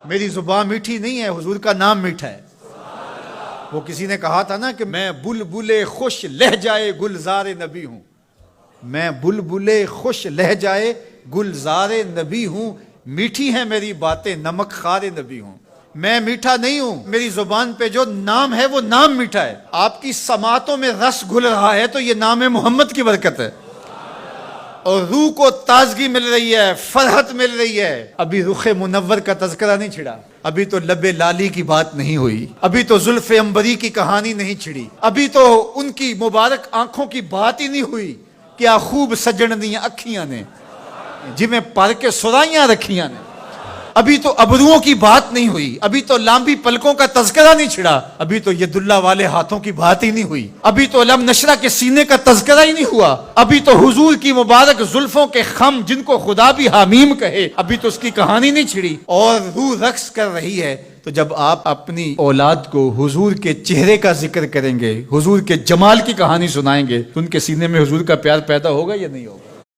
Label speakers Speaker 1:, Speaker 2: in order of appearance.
Speaker 1: میری زبان میٹھی نہیں ہے، حضور کا نام میٹھا ہے۔ وہ کسی نے کہا تھا نا کہ میں بلبل خوش لہجائے گلزار نبی ہوں، میں بلبل خوش لہجائے گلزار نبی ہوں، میٹھی ہیں میری باتیں نمک خار نبی ہوں۔ میں میٹھا نہیں ہوں، میری زبان پہ جو نام ہے وہ نام میٹھا ہے۔ آپ کی سماعتوں میں رس گھل رہا ہے تو یہ نام محمد کی برکت ہے، اور روح کو تازگی مل رہی ہے، فرحت مل رہی ہے۔ ابھی رخ منور کا تذکرہ نہیں چھڑا، ابھی تو لب لالی کی بات نہیں ہوئی، ابھی تو زلف عنبری کی کہانی نہیں چھڑی، ابھی تو ان کی مبارک آنکھوں کی بات ہی نہیں ہوئی۔ کیا خوب سجن دیاں اکھیاں نے جویں پر کے سرائیاں رکھیاں نے۔ ابھی تو ابروؤں کی بات نہیں ہوئی، ابھی تو لامبی پلکوں کا تذکرہ نہیں چھڑا، ابھی تو ید اللہ والے ہاتھوں کی بات ہی نہیں ہوئی، ابھی تو علم نشرہ کے سینے کا تذکرہ ہی نہیں ہوا، ابھی تو حضور کی مبارک زلفوں کے خم جن کو خدا بھی حمیم کہے، ابھی تو اس کی کہانی نہیں چھڑی، اور روح رقص کر رہی ہے۔ تو جب آپ اپنی اولاد کو حضور کے چہرے کا ذکر کریں گے، حضور کے جمال کی کہانی سنائیں گے، تو ان کے سینے میں حضور کا پیار پیدا ہوگا یا نہیں ہوگا؟